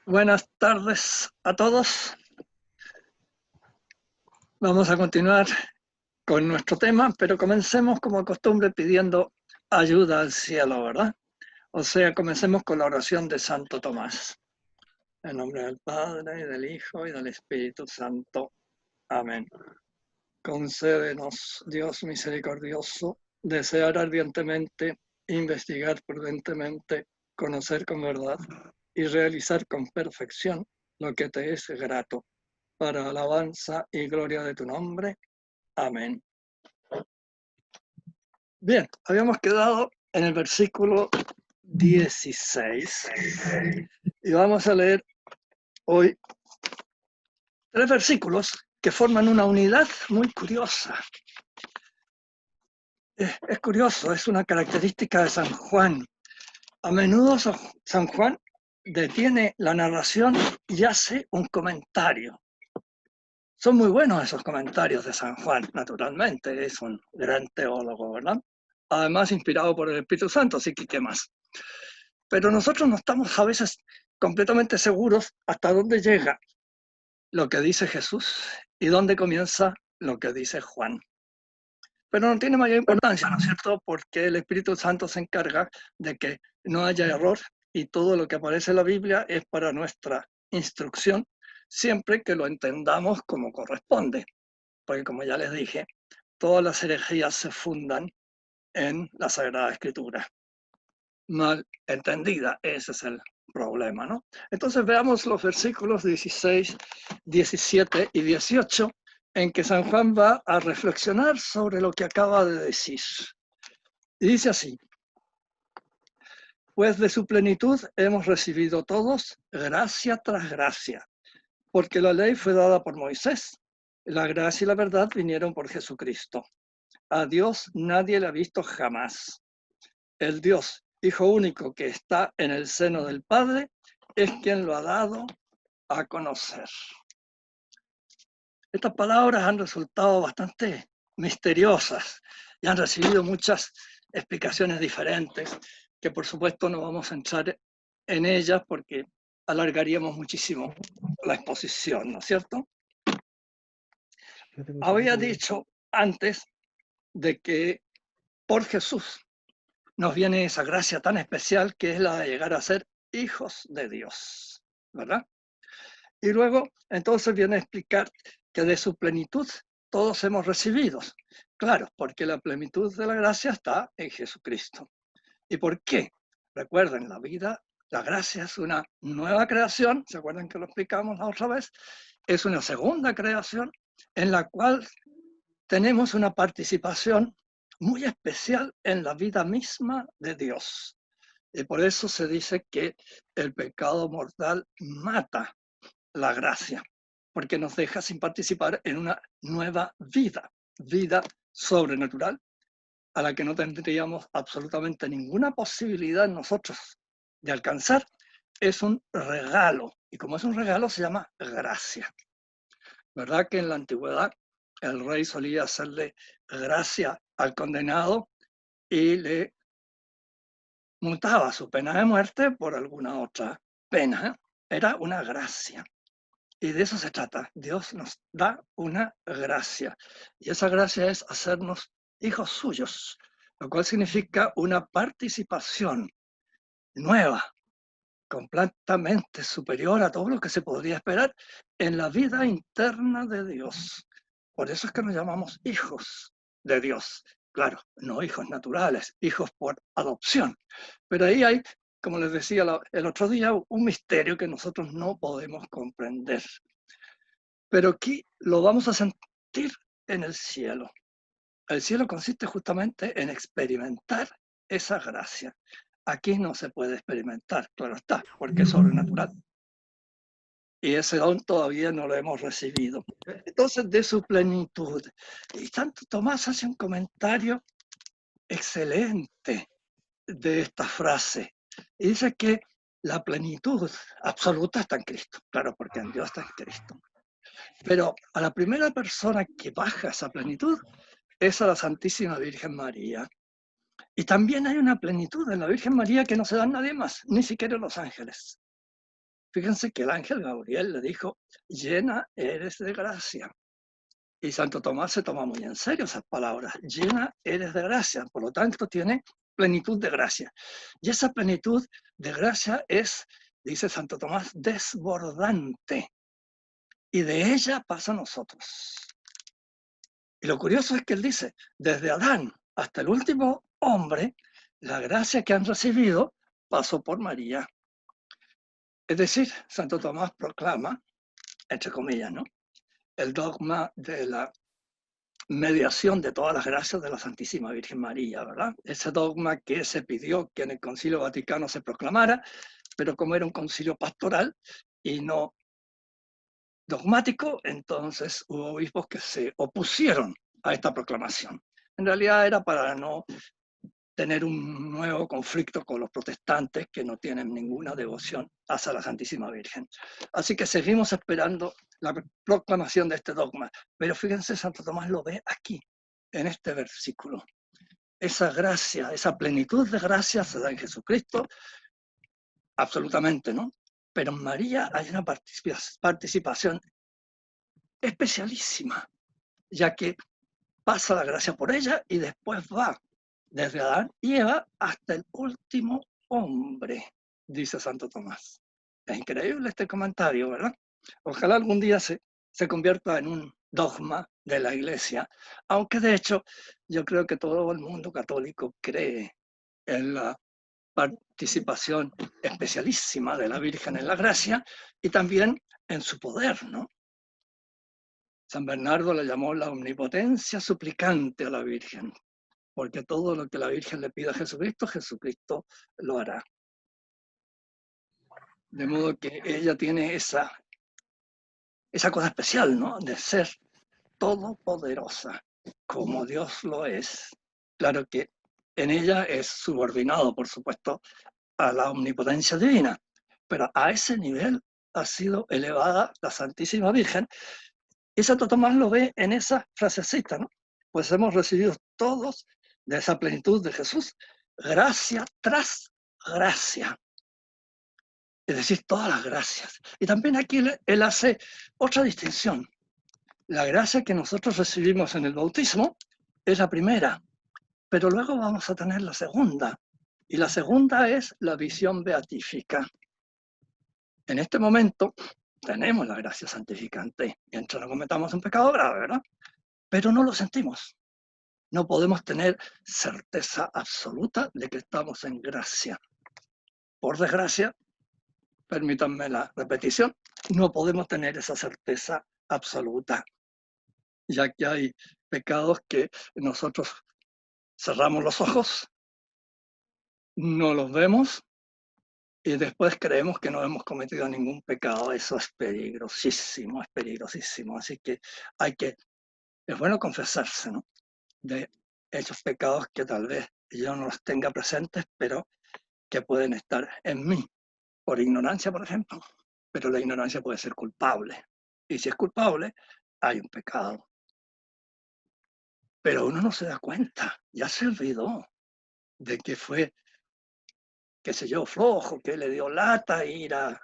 Buenas tardes a todos. Vamos a continuar con nuestro tema, pero comencemos como costumbre pidiendo ayuda al cielo, ¿verdad? O sea, comencemos con la oración de Santo Tomás. En nombre del Padre, y del Hijo, y del Espíritu Santo. Amén. Concédenos, Dios misericordioso, desear ardientemente, investigar prudentemente, conocer con verdad y realizar con perfección lo que te es grato, para alabanza y gloria de tu nombre. Amén. Bien, habíamos quedado en el versículo 16 y vamos a leer hoy 3 versículos que forman una unidad muy curiosa. Es curioso, es una característica de San Juan. A menudo San Juan detiene la narración y hace un comentario. Son muy buenos esos comentarios de San Juan, naturalmente, es un gran teólogo, ¿verdad? Además inspirado por el Espíritu Santo, así que ¿qué más? Pero nosotros no estamos a veces completamente seguros hasta dónde llega lo que dice Jesús y dónde comienza lo que dice Juan. Pero no tiene mayor importancia, ¿no es cierto? Porque el Espíritu Santo se encarga de que no haya error y todo lo que aparece en la Biblia es para nuestra instrucción, siempre que lo entendamos como corresponde. Porque como ya les dije, todas las herejías se fundan en la Sagrada Escritura. Mal entendida, ese es el problema, ¿no? Entonces veamos los versículos 16, 17 y 18 en que San Juan va a reflexionar sobre lo que acaba de decir. Y dice así: pues de su plenitud hemos recibido todos gracia tras gracia, porque la ley fue dada por Moisés, la gracia y la verdad vinieron por Jesucristo. A Dios nadie le ha visto jamás. El Dios, Hijo único que está en el seno del Padre, es quien lo ha dado a conocer. Estas palabras han resultado bastante misteriosas y han recibido muchas explicaciones diferentes, que por supuesto no vamos a entrar en ellas porque alargaríamos muchísimo la exposición, ¿no es cierto? Había dicho antes de que por Jesús nos viene esa gracia tan especial que es la de llegar a ser hijos de Dios, ¿verdad? Y luego, entonces viene a explicar que de su plenitud todos hemos recibido. Claro, porque la plenitud de la gracia está en Jesucristo. ¿Y por qué? Recuerden, la vida, la gracia es una nueva creación, ¿se acuerdan que lo explicamos la otra vez? Es una segunda creación en la cual tenemos una participación muy especial en la vida misma de Dios. Y por eso se dice que el pecado mortal mata la gracia, porque nos deja sin participar en una nueva vida, vida sobrenatural, a la que no tendríamos absolutamente ninguna posibilidad nosotros de alcanzar. Es un regalo, y como es un regalo se llama gracia. ¿Verdad que en la antigüedad el rey solía hacerle gracia al condenado y le mutaba su pena de muerte por alguna otra pena? Era una gracia. Y de eso se trata. Dios nos da una gracia. Y esa gracia es hacernos hijos suyos, lo cual significa una participación nueva, completamente superior a todo lo que se podría esperar en la vida interna de Dios. Por eso es que nos llamamos hijos de Dios. Claro, no hijos naturales, hijos por adopción. Pero ahí hay, como les decía el otro día, un misterio que nosotros no podemos comprender. Pero aquí lo vamos a sentir en el cielo. El cielo consiste justamente en experimentar esa gracia. Aquí no se puede experimentar, claro está, porque es sobrenatural. Y ese don todavía no lo hemos recibido. Entonces, de su plenitud. Y Santo Tomás hace un comentario excelente de esta frase. Y dice que la plenitud absoluta está en Cristo. Claro, porque en Dios está en Cristo. Pero a la primera persona que baja esa plenitud es a la Santísima Virgen María. Y también hay una plenitud en la Virgen María que no se da a nadie más, ni siquiera a los ángeles. Fíjense que el ángel Gabriel le dijo, llena eres de gracia. Y Santo Tomás se toma muy en serio esas palabras, llena eres de gracia, por lo tanto tiene plenitud de gracia. Y esa plenitud de gracia es, dice Santo Tomás, desbordante. Y de ella pasa a nosotros. Y lo curioso es que él dice, desde Adán hasta el último hombre, la gracia que han recibido pasó por María. Es decir, Santo Tomás proclama, entre comillas, ¿no?, el dogma de la mediación de todas las gracias de la Santísima Virgen María, ¿verdad? Ese dogma que se pidió que en el Concilio Vaticano se proclamara, pero como era un concilio pastoral y no dogmático, entonces hubo obispos que se opusieron a esta proclamación. En realidad era para no tener un nuevo conflicto con los protestantes que no tienen ninguna devoción hacia la Santísima Virgen. Así que seguimos esperando la proclamación de este dogma. Pero fíjense, Santo Tomás lo ve aquí, en este versículo. Esa gracia, esa plenitud de gracia se da en Jesucristo, absolutamente, ¿no? Pero en María hay una participación especialísima, ya que pasa la gracia por ella y después va desde Adán y Eva hasta el último hombre, dice Santo Tomás. Es increíble este comentario, ¿verdad? Ojalá algún día se convierta en un dogma de la Iglesia, aunque de hecho yo creo que todo el mundo católico cree en la participación especialísima de la Virgen en la gracia y también en su poder, ¿no? San Bernardo le llamó la omnipotencia suplicante a la Virgen, porque todo lo que la Virgen le pida a Jesucristo, Jesucristo lo hará. De modo que ella tiene esa cosa especial, ¿no?, de ser todopoderosa, como Dios lo es. Claro que en ella es subordinado, por supuesto, a la omnipotencia divina, pero a ese nivel ha sido elevada la Santísima Virgen. Y Santo Tomás lo ve en esa frasecita, ¿no? Pues hemos recibido todos de esa plenitud de Jesús, gracia tras gracia. Es decir, todas las gracias. Y también aquí él hace otra distinción. La gracia que nosotros recibimos en el bautismo es la primera, pero luego vamos a tener la segunda. Y la segunda es la visión beatífica. En este momento tenemos la gracia santificante, mientras no cometamos un pecado grave, ¿verdad? Pero no lo sentimos. No podemos tener certeza absoluta de que estamos en gracia. Por desgracia, permítanme la repetición, no podemos tener esa certeza absoluta, ya que hay pecados que nosotros cerramos los ojos, no los vemos y después creemos que no hemos cometido ningún pecado. Eso es peligrosísimo, es peligrosísimo. Así que es bueno confesarse, ¿no?, de esos pecados que tal vez yo no los tenga presentes, pero que pueden estar en mí, por ignorancia, por ejemplo. Pero la ignorancia puede ser culpable. Y si es culpable, hay un pecado. Pero uno no se da cuenta, ya se olvidó de que fue, qué sé yo, flojo, que le dio lata ir a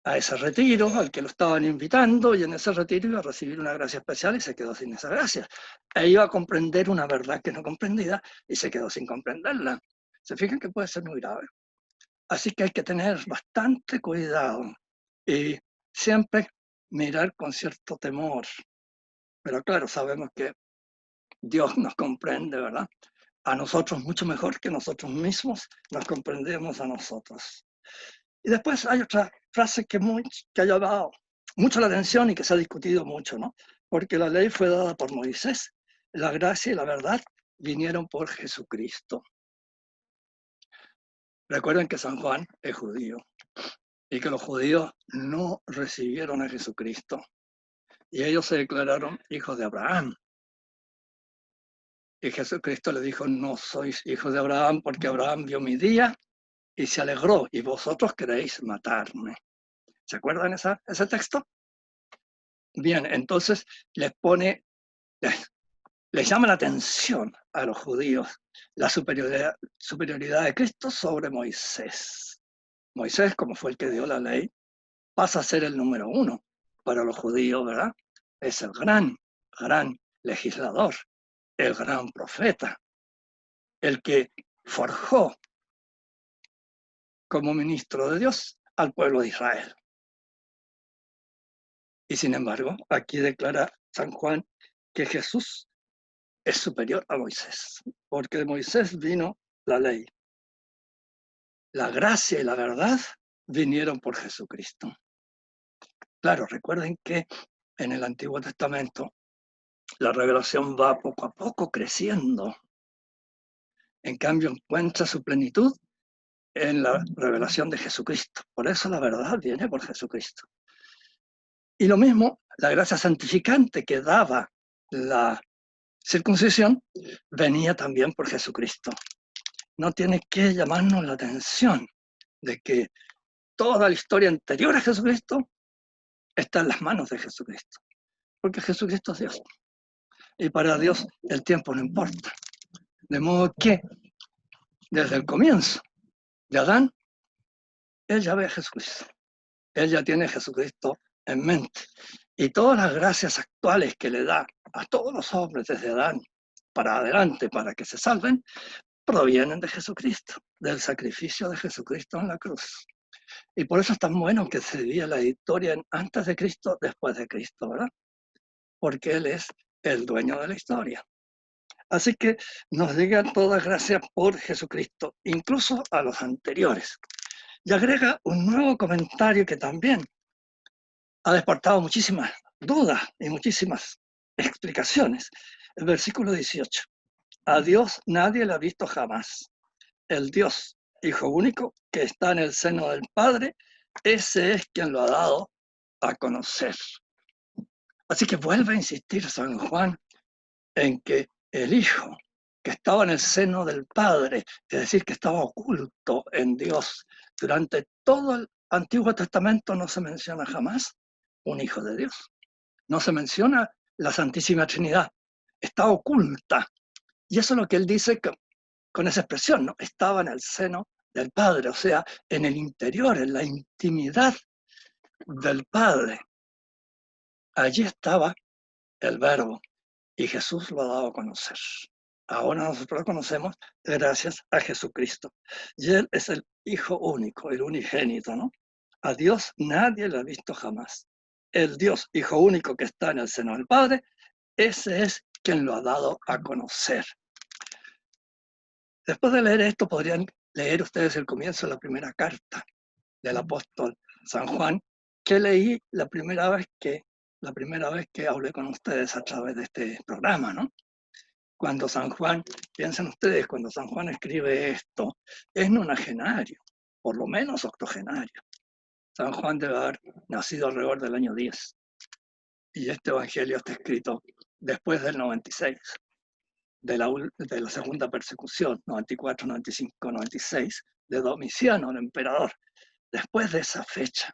ese retiro al que lo estaban invitando, y en ese retiro iba a recibir una gracia especial y se quedó sin esa gracia. E iba a comprender una verdad que no comprendía y se quedó sin comprenderla. Se fijan que puede ser muy grave. Así que hay que tener bastante cuidado y siempre mirar con cierto temor. Pero claro, sabemos que Dios nos comprende, ¿verdad? A nosotros mucho mejor que nosotros mismos nos comprendemos a nosotros. Y después hay otra frase que ha llamado mucho la atención y que se ha discutido mucho, ¿no? Porque la ley fue dada por Moisés, la gracia y la verdad vinieron por Jesucristo. Recuerden que San Juan es judío y que los judíos no recibieron a Jesucristo y ellos se declararon hijos de Abraham. Y Jesucristo le dijo, no sois hijos de Abraham porque Abraham vio mi día y se alegró y vosotros queréis matarme. ¿Se acuerdan ese texto? Bien, entonces les llama la atención a los judíos la superioridad de Cristo sobre Moisés. Moisés, como fue el que dio la ley, pasa a ser el número uno para los judíos, ¿verdad? Es el gran legislador, el gran profeta, el que forjó como ministro de Dios al pueblo de Israel. Y sin embargo, aquí declara San Juan que Jesús es superior a Moisés, porque de Moisés vino la ley. La gracia y la verdad vinieron por Jesucristo. Claro, recuerden que en el Antiguo Testamento la revelación va poco a poco creciendo. En cambio, encuentra su plenitud en la revelación de Jesucristo. Por eso la verdad viene por Jesucristo. Y lo mismo, la gracia santificante que daba la circuncisión venía también por Jesucristo. No tiene que llamarnos la atención de que toda la historia anterior a Jesucristo está en las manos de Jesucristo, porque Jesucristo es Dios. Y para Dios el tiempo no importa. De modo que desde el comienzo de Adán, él ya ve a Jesucristo. Él ya tiene a Jesucristo en mente. Y todas las gracias actuales que le da a todos los hombres desde Adán para adelante, para que se salven, provienen de Jesucristo, del sacrificio de Jesucristo en la cruz. Y por eso es tan bueno que se divida la historia en antes de Cristo, después de Cristo, ¿verdad? Porque Él es el dueño de la historia. Así que nos llega toda gracia por Jesucristo, incluso a los anteriores. Y agrega un nuevo comentario que también ha despertado muchísimas dudas y muchísimas explicaciones. El versículo 18. A Dios nadie le ha visto jamás. El Dios, Hijo único, que está en el seno del Padre, ese es quien lo ha dado a conocer. Así que vuelve a insistir San Juan en que el Hijo, que estaba en el seno del Padre, es decir, que estaba oculto en Dios, durante todo el Antiguo Testamento no se menciona jamás un Hijo de Dios. No se menciona la Santísima Trinidad. Está oculta. Y eso es lo que él dice con esa expresión, ¿no? Estaba en el seno del Padre, o sea, en el interior, en la intimidad del Padre. Allí estaba el Verbo y Jesús lo ha dado a conocer. Ahora nosotros lo conocemos gracias a Jesucristo. Y Él es el Hijo único, el unigénito, ¿no? A Dios nadie lo ha visto jamás. El Dios, Hijo único que está en el seno del Padre, ese es quien lo ha dado a conocer. Después de leer esto, podrían leer ustedes el comienzo de la primera carta del apóstol San Juan, que leí la primera vez que hablé con ustedes a través de este programa, ¿no? Cuando San Juan, piensen ustedes, cuando San Juan escribe esto, es nonagenario, por lo menos octogenario. San Juan debe haber nacido alrededor del año 10. Y este evangelio está escrito después del 96, de la segunda persecución, 94, 95, 96, de Domiciano, el emperador, después de esa fecha.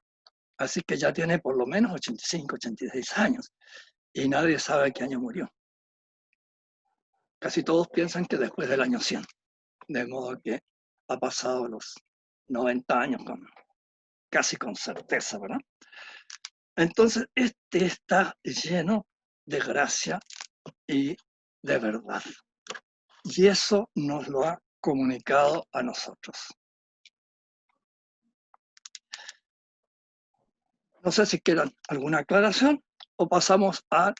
Así que ya tiene por lo menos 85, 86 años y nadie sabe qué año murió. Casi todos piensan que después del año 100, de modo que ha pasado los 90 años casi con certeza, ¿verdad? Entonces, este está lleno de gracia y de verdad. Y eso nos lo ha comunicado a nosotros. No sé si quieran alguna aclaración o pasamos al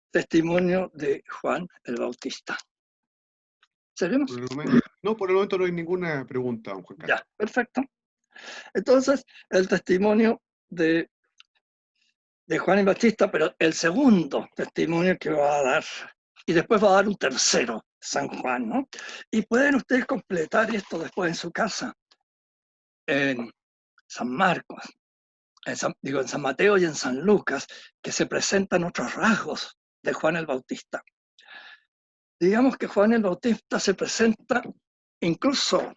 testimonio de Juan el Bautista. ¿Seguimos? No, por el momento no hay ninguna pregunta, don Juan Carlos. Ya, perfecto. Entonces, el testimonio de Juan el Bautista, pero el segundo testimonio que va a dar, y después va a dar un tercero, San Juan, ¿no? Y pueden ustedes completar esto después en su casa, en San Marcos, en San Mateo y en San Lucas, que se presentan otros rasgos de Juan el Bautista. Digamos que Juan el Bautista se presenta incluso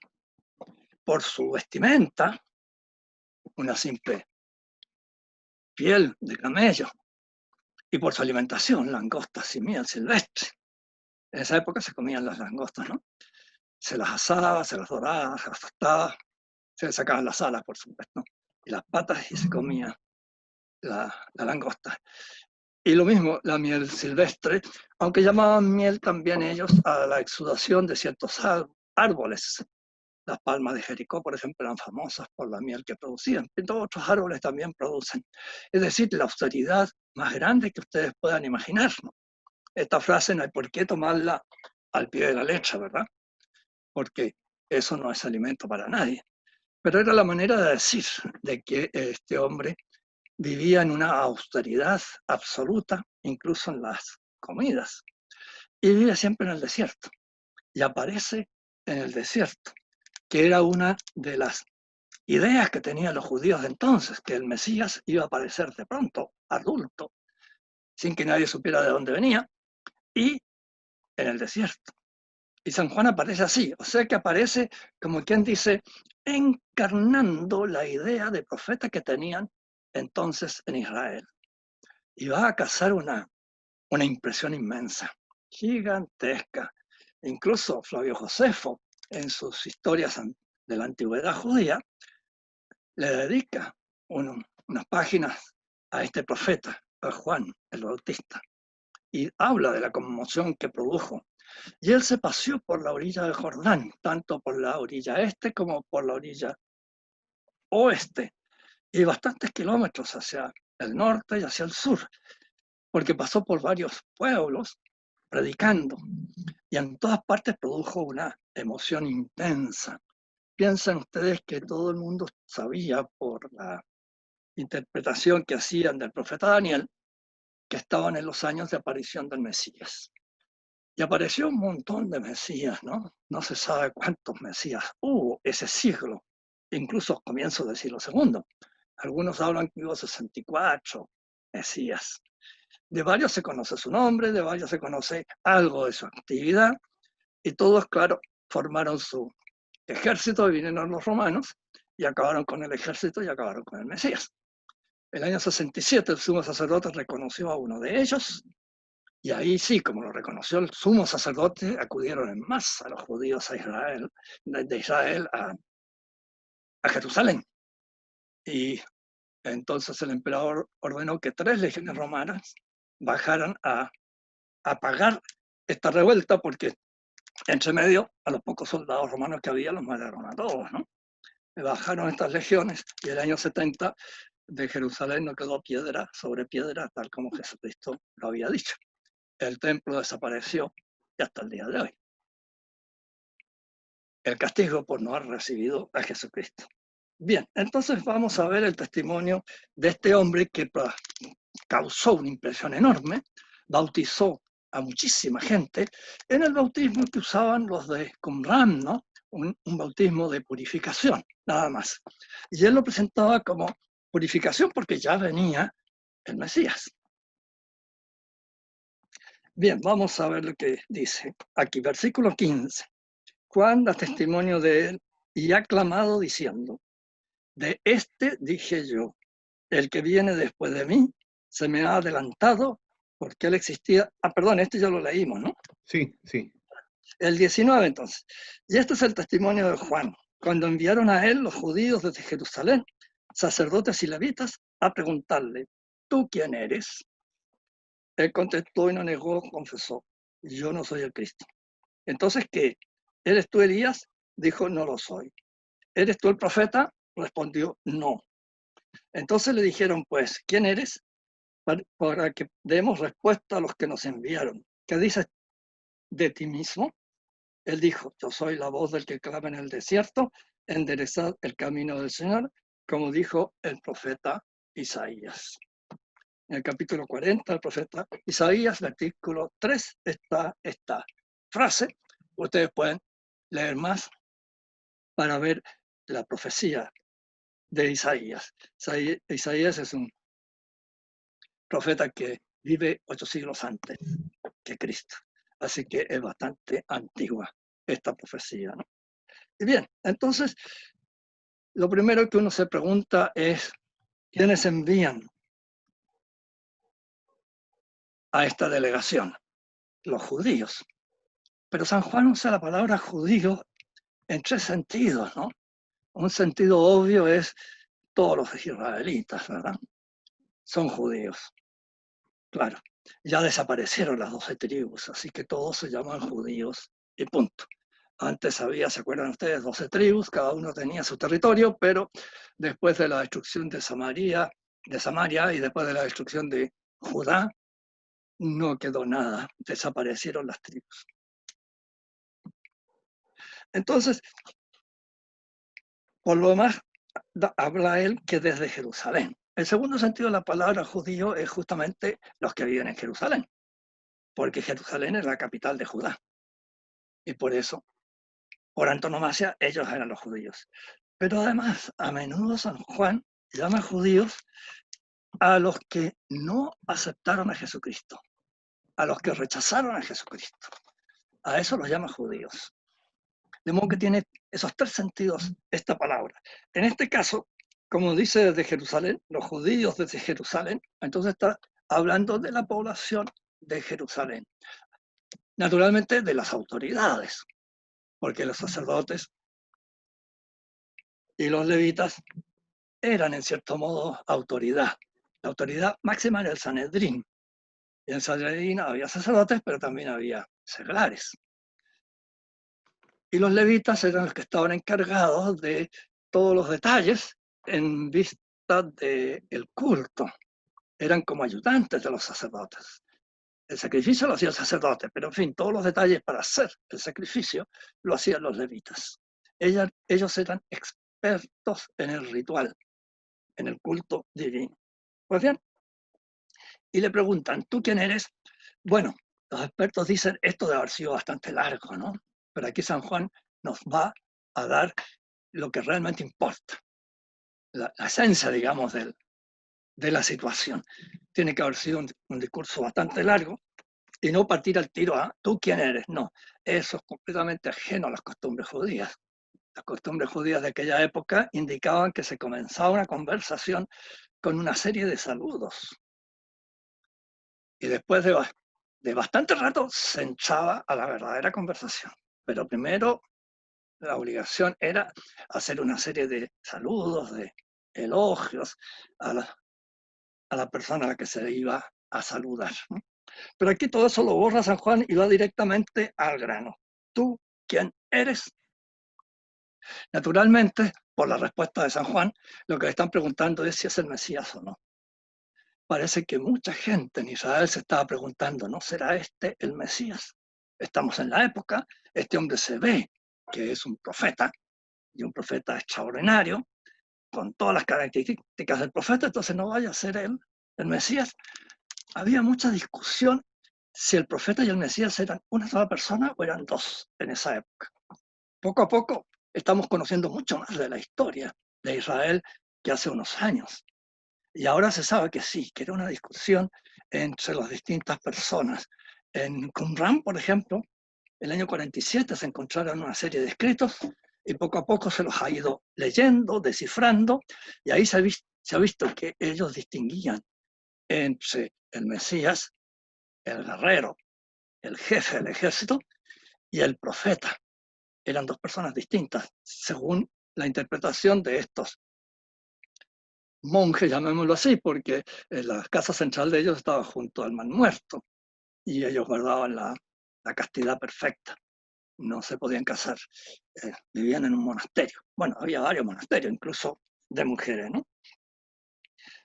por su vestimenta, una simple piel de camello, y por su alimentación, langostas y miel silvestre. En esa época se comían las langostas, ¿no? Se las asaba, se las doraba, se las tostaba, se les sacaban las alas, por supuesto, y las patas y se comía la langosta. Y lo mismo, la miel silvestre, aunque llamaban miel también ellos a la exudación de ciertos árboles. Las palmas de Jericó, por ejemplo, eran famosas por la miel que producían, pero otros árboles también producen. Es decir, la austeridad más grande que ustedes puedan imaginar, ¿no? Esta frase no hay por qué tomarla al pie de la letra, ¿verdad? Porque eso no es alimento para nadie. Pero era la manera de decir de que este hombre vivía en una austeridad absoluta, incluso en las comidas. Y vivía siempre en el desierto. Y aparece en el desierto, que era una de las ideas que tenían los judíos de entonces, que el Mesías iba a aparecer de pronto, adulto, sin que nadie supiera de dónde venía, y en el desierto. Y San Juan aparece así, o sea que aparece como quien dice, encarnando la idea de profeta que tenían entonces en Israel. Y va a causar una impresión inmensa, gigantesca. Incluso Flavio Josefo, en sus historias de la antigüedad judía, le dedica unas páginas a este profeta, a Juan el Bautista, y habla de la conmoción que produjo. Y él se paseó por la orilla del Jordán, tanto por la orilla este como por la orilla oeste, y bastantes kilómetros hacia el norte y hacia el sur, porque pasó por varios pueblos predicando, y en todas partes produjo una emoción intensa. Piensan ustedes que todo el mundo sabía por la interpretación que hacían del profeta Daniel que estaban en los años de aparición del Mesías. Y apareció un montón de Mesías, ¿no? No se sabe cuántos Mesías hubo ese siglo, incluso comienzos del siglo segundo. Algunos hablan que hubo 64 Mesías. De varios se conoce su nombre, de varios se conoce algo de su actividad, y todos, claro, formaron su ejército y vinieron los romanos y acabaron con el ejército y acabaron con el Mesías. El año 67 el sumo sacerdote reconoció a uno de ellos, y ahí sí, como lo reconoció el sumo sacerdote, acudieron en masa los judíos a Israel, de Israel a Jerusalén. Y entonces el emperador ordenó que 3 legiones romanas bajaran a apagar esta revuelta, porque entre medio a los pocos soldados romanos que había los mataron a todos, ¿no? Bajaron estas legiones y el año 70 de Jerusalén no quedó piedra sobre piedra, tal como Jesucristo lo había dicho. El templo desapareció y hasta el día de hoy. El castigo por no haber recibido a Jesucristo. Bien, entonces vamos a ver el testimonio de este hombre que causó una impresión enorme, bautizó a muchísima gente en el bautismo que usaban los de Qumran, ¿no? Un bautismo de purificación, nada más. Y él lo presentaba como purificación porque ya venía el Mesías. Bien, vamos a ver lo que dice aquí, versículo 15. Juan da testimonio de él y ha clamado diciendo, de este dije yo, el que viene después de mí se me ha adelantado porque él existía. Perdón, este ya lo leímos, ¿no? Sí, sí. El 19 entonces. Y este es el testimonio de Juan. Cuando enviaron a él los judíos desde Jerusalén, sacerdotes y levitas, a preguntarle, ¿tú quién eres? Él contestó y no negó, confesó, yo no soy el Cristo. Entonces, ¿qué? ¿Eres tú Elías? Dijo, no lo soy. ¿Eres tú el profeta? Respondió, no. Entonces le dijeron, pues, ¿quién eres? Para que demos respuesta a los que nos enviaron. ¿Qué dices de ti mismo? Él dijo, yo soy la voz del que clama en el desierto, enderezad el camino del Señor, como dijo el profeta Isaías. En el capítulo 40, el profeta Isaías, versículo 3, está esta frase. Ustedes pueden leer más para ver la profecía de Isaías. Isaías es un profeta que vive 8 siglos antes que Cristo. Así que es bastante antigua esta profecía, ¿no? Y bien, entonces, lo primero que uno se pregunta es, ¿quiénes envían a esta delegación? Los judíos. Pero San Juan usa la palabra judío en 3 sentidos, ¿no? Un sentido obvio es todos los israelitas, ¿verdad? son judíos. Claro, ya desaparecieron las 12 tribus, así que todos se llaman judíos y punto. Antes había, ¿se acuerdan ustedes? 12 tribus, cada uno tenía su territorio, pero después de la destrucción de Samaria y después de la destrucción de Judá, no quedó nada, desaparecieron las tribus. Entonces, por lo demás, habla él que desde Jerusalén. El segundo sentido de la palabra judío es justamente los que viven en Jerusalén, porque Jerusalén es la capital de Judá. Y por eso, por antonomasia, ellos eran los judíos. Pero además, a menudo San Juan llama judíos a los que no aceptaron a Jesucristo, a los que rechazaron a Jesucristo. A eso los llama judíos. De modo que tiene esos tres sentidos esta palabra. En este caso, como dice desde Jerusalén, los judíos desde Jerusalén, entonces está hablando de la población de Jerusalén. Naturalmente de las autoridades, porque los sacerdotes y los levitas eran en cierto modo autoridad. La autoridad máxima era el Sanedrín. Y en el Sanedrín había sacerdotes, pero también había seglares. Y los levitas eran los que estaban encargados de todos los detalles en vista del culto. Eran como ayudantes de los sacerdotes. El sacrificio lo hacía el sacerdote, pero en fin, todos los detalles para hacer el sacrificio lo hacían los levitas. Ellos eran expertos en el ritual, en el culto divino. Pues bien, y le preguntan, ¿tú quién eres? Bueno, los expertos dicen, esto debe haber sido bastante largo, ¿no? Pero aquí San Juan nos va a dar lo que realmente importa, la esencia, digamos, de la situación. Tiene que haber sido un discurso bastante largo y no partir al tiro a ¿tú quién eres? No, eso es completamente ajeno a las costumbres judías. Las costumbres judías de aquella época indicaban que se comenzaba una conversación con una serie de saludos. Y después de bastante rato se entraba a la verdadera conversación. Pero primero la obligación era hacer una serie de saludos, de elogios a la persona a la que se iba a saludar, ¿no? Pero aquí todo eso lo borra San Juan y va directamente al grano. ¿Tú quién eres? Naturalmente, por la respuesta de San Juan, lo que le están preguntando es si es el Mesías o no. Parece que mucha gente en Israel se estaba preguntando, ¿no será este el Mesías? Estamos en la época, este hombre se ve que es un profeta, y un profeta extraordinario, con todas las características del profeta, entonces no vaya a ser él el Mesías. Había mucha discusión si el profeta y el Mesías eran una sola persona o eran dos en esa época. Poco a poco estamos conociendo mucho más de la historia de Israel que hace unos años. Y ahora se sabe que sí, que era una discusión entre las distintas personas. En Qumran, por ejemplo, el año 47 se encontraron una serie de escritos y poco a poco se los ha ido leyendo, descifrando, y ahí se ha visto que ellos distinguían entre el Mesías, el guerrero, el jefe del ejército, y el profeta. Eran dos personas distintas, según la interpretación de estos monjes, llamémoslo así, porque la casa central de ellos estaba junto al Mar Muerto, y ellos guardaban la castidad perfecta. No se podían casar, vivían en un monasterio. Bueno, había varios monasterios, incluso de mujeres, ¿no?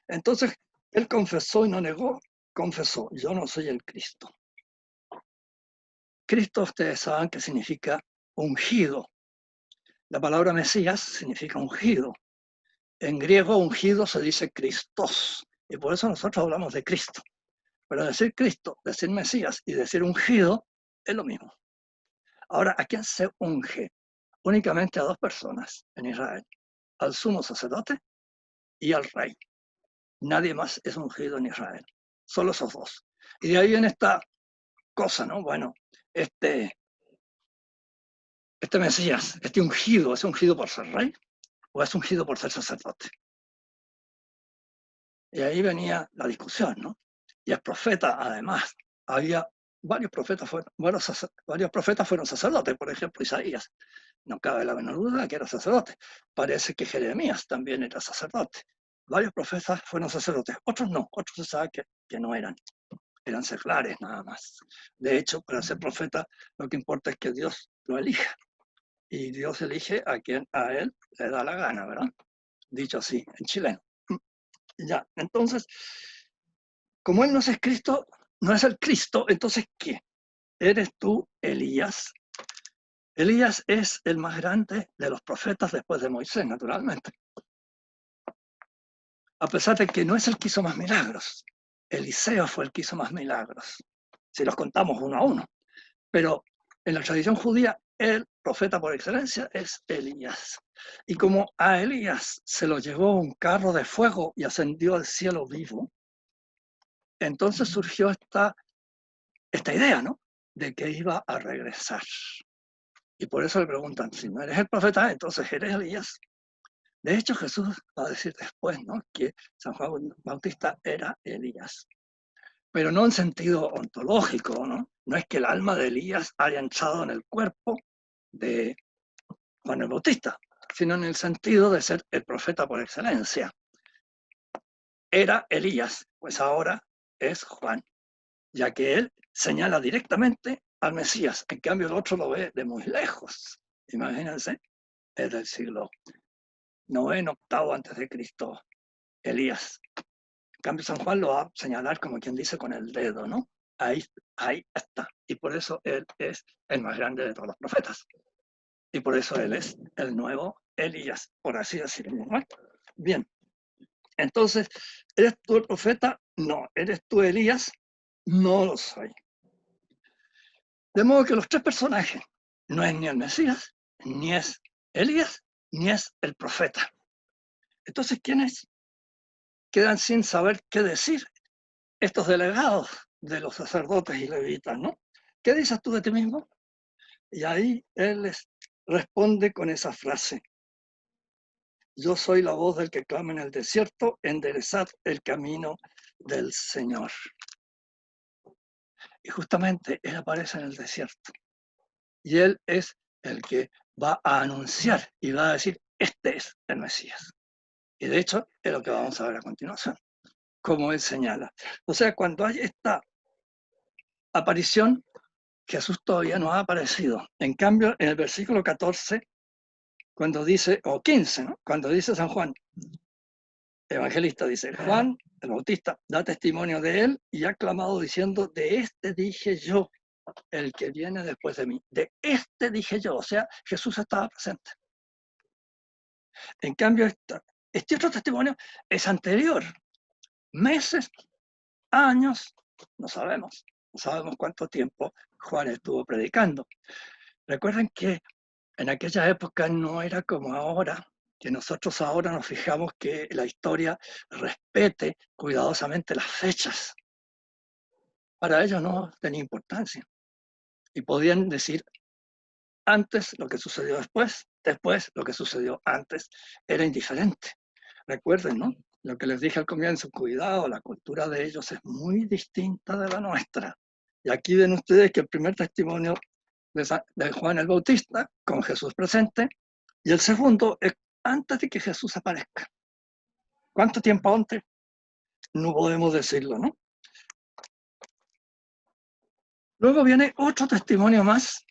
Entonces, él confesó y no negó, confesó, yo no soy el Cristo. Cristo, ustedes saben que significa ungido. La palabra Mesías significa ungido. En griego, ungido se dice Christos, y por eso nosotros hablamos de Cristo. Pero decir Cristo, decir Mesías y decir ungido es lo mismo. Ahora, ¿a quién se unge? Únicamente a dos personas en Israel, al sumo sacerdote y al rey. Nadie más es ungido en Israel, solo esos dos. Y de ahí viene esta cosa, ¿no? Bueno, este Mesías, este ungido, ¿es ungido por ser rey o es ungido por ser sacerdote? Y ahí venía la discusión, ¿no? Y el profeta, además, había varios profetas fueron sacerdotes, por ejemplo, Isaías. No cabe la menor duda que era sacerdote. Parece que Jeremías también era sacerdote. varios profetas fueron sacerdotes, otros no, otros se sabe que no eran seglares nada más. De hecho, para ser profeta lo que importa es que Dios lo elija. Y Dios elige a quien a él le da la gana, ¿verdad? Dicho así, en chileno. Ya, entonces, como él no es Cristo, no es el Cristo, entonces, ¿qué? ¿Eres tú Elías? Elías es el más grande de los profetas después de Moisés, naturalmente. A pesar de que no es el que hizo más milagros. Eliseo fue el que hizo más milagros, si los contamos uno a uno. Pero en la tradición judía, el profeta por excelencia es Elías. Y como a Elías se lo llevó un carro de fuego y ascendió al cielo vivo, entonces surgió esta idea, ¿no? De que iba a regresar. Y por eso le preguntan, si no eres el profeta, entonces eres Elías. De hecho, Jesús va a decir después, ¿no? Que San Juan Bautista era Elías. Pero no en sentido ontológico, ¿no? No es que el alma de Elías haya entrado en el cuerpo de Juan el Bautista, sino en el sentido de ser el profeta por excelencia. Era Elías, pues ahora es Juan, ya que él señala directamente al Mesías, en cambio el otro lo ve de muy lejos. Imagínense, es del siglo IX, octavo antes de Cristo, Elías. En cambio San Juan lo va a señalar como quien dice con el dedo, ¿no? Ahí está. Y por eso él es el más grande de todos los profetas. Y por eso él es el nuevo Elías, por así decirlo, ¿no? Bien, entonces, ¿eres tú el profeta? No. ¿Eres tú Elías? No lo soy. De modo que los tres personajes no es ni el Mesías, ni es Elías, ni es el profeta. Entonces, ¿quiénes quedan sin saber qué decir? Estos delegados de los sacerdotes y levitas, ¿no? ¿Qué dices tú de ti mismo? Y ahí él les responde con esa frase: yo soy la voz del que clama en el desierto, enderezad el camino del Señor. Y justamente él aparece en el desierto. Y él es el que va a anunciar y va a decir, este es el Mesías. Y de hecho es lo que vamos a ver a continuación, como él señala. O sea, cuando hay esta aparición, Jesús todavía no ha aparecido. En cambio, en el versículo 14, cuando dice, o 15, ¿no? Cuando dice San Juan, evangelista, dice, Juan, el Bautista, da testimonio de él y ha clamado diciendo, de este dije yo, el que viene después de mí. De este dije yo, o sea, Jesús estaba presente. En cambio, este otro testimonio es anterior. Meses, años, no sabemos cuánto tiempo Juan estuvo predicando. Recuerden que en aquella época no era como ahora, que nosotros ahora nos fijamos que la historia respete cuidadosamente las fechas. Para ellos no tenía importancia. Y podían decir antes lo que sucedió después lo que sucedió antes, era indiferente. Recuerden, ¿no? Lo que les dije al comienzo, cuidado, la cultura de ellos es muy distinta de la nuestra. Y aquí ven ustedes que el primer testimonio de Juan el Bautista, con Jesús presente, y el segundo es antes de que Jesús aparezca. ¿Cuánto tiempo antes? No podemos decirlo, ¿no? Luego viene otro testimonio más,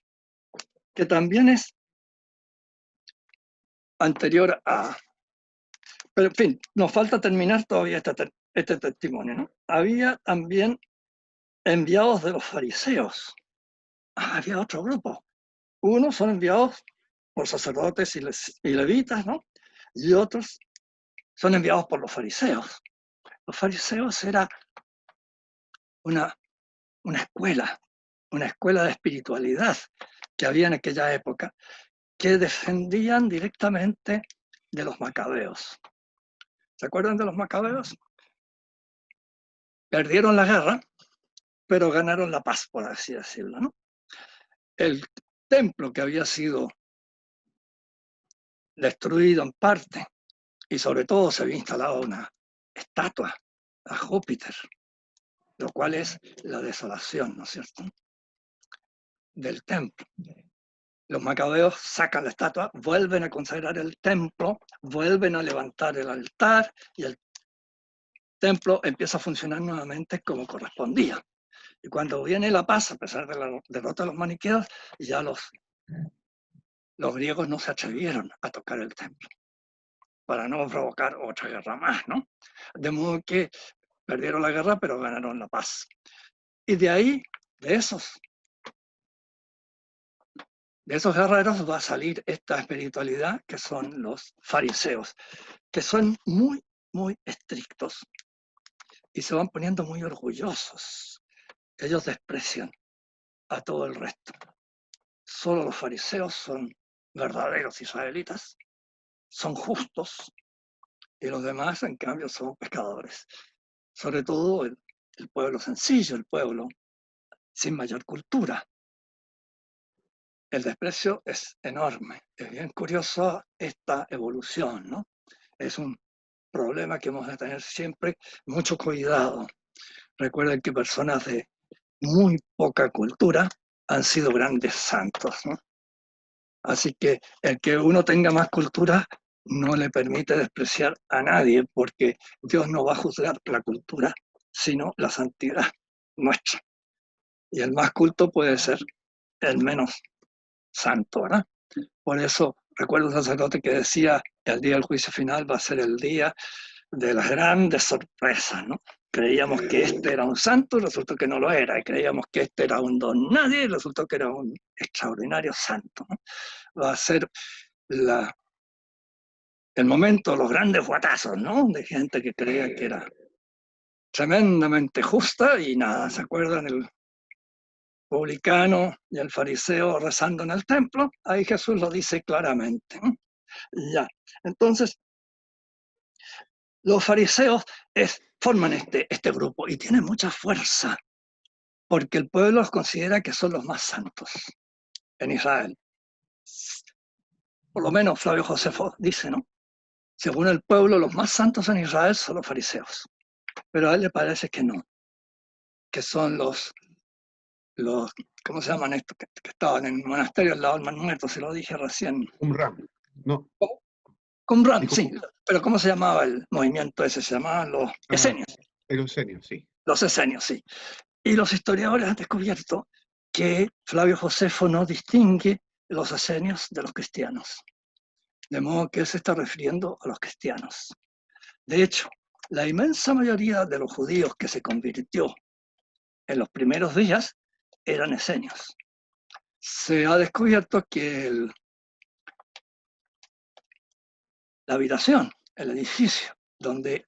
que también es anterior a... Pero en fin, nos falta terminar todavía este testimonio, ¿no? Había también enviados de los fariseos. Había otro grupo. Unos son enviados por sacerdotes y levitas, ¿no? Y otros son enviados por los fariseos. Los fariseos era una escuela de espiritualidad que había en aquella época, que defendían directamente de los macabeos. ¿Se acuerdan de los macabeos? Perdieron la guerra, pero ganaron la paz, por así decirlo, ¿no? El templo que había sido destruido en parte, y sobre todo se había instalado una estatua a Júpiter, lo cual es la desolación, ¿no es cierto?, del templo. Los macabeos sacan la estatua, vuelven a consagrar el templo, vuelven a levantar el altar, y el templo empieza a funcionar nuevamente como correspondía. Y cuando viene la paz, a pesar de la derrota de los maniqueos, ya los griegos no se atrevieron a tocar el templo para no provocar otra guerra más, ¿no? De modo que perdieron la guerra, pero ganaron la paz. Y de ahí, de esos guerreros va a salir esta espiritualidad que son los fariseos, que son muy, muy estrictos y se van poniendo muy orgullosos. Ellos desprecian a todo el resto. Solo los fariseos son verdaderos israelitas, son justos, y los demás, en cambio, son pecadores. Sobre todo el pueblo sencillo, el pueblo sin mayor cultura. El desprecio es enorme. Es bien curioso esta evolución, ¿no? Es un problema que hemos de tener siempre mucho cuidado. Recuerden que personas de muy poca cultura han sido grandes santos, ¿no? Así que el que uno tenga más cultura no le permite despreciar a nadie, porque Dios no va a juzgar la cultura, sino la santidad nuestra. Y el más culto puede ser el menos santo, ¿verdad? Por eso recuerdo un sacerdote que decía, el día del juicio final va a ser el día de las grandes sorpresas, ¿no? Creíamos que este era un santo, resultó que no lo era, y creíamos que este era un don nadie, y resultó que era un extraordinario santo, ¿no? Va a ser el momento, los grandes guatazos, ¿no? De gente que creía que era tremendamente justa y nada, ¿se acuerdan? El publicano y el fariseo rezando en el templo, ahí Jesús lo dice claramente, ¿no? Ya, entonces, los fariseos forman este grupo y tienen mucha fuerza, porque el pueblo los considera que son los más santos en Israel. Por lo menos Flavio Josefo dice, ¿no? Según el pueblo, los más santos en Israel son los fariseos. Pero a él le parece que no, que son los ¿cómo se llaman estos? Que estaban en el monasterio al lado del Mar Muerto, se lo dije recién. Qumran, ¿no? Qumran, sí, pero ¿cómo se llamaba el movimiento ese? Se llamaban los esenios. Los esenios, sí. Los esenios, sí. Y los historiadores han descubierto que Flavio Josefo no distingue los esenios de los cristianos. De modo que él se está refiriendo a los cristianos. De hecho, la inmensa mayoría de los judíos que se convirtió en los primeros días eran esenios. Se ha descubierto que la habitación, el edificio donde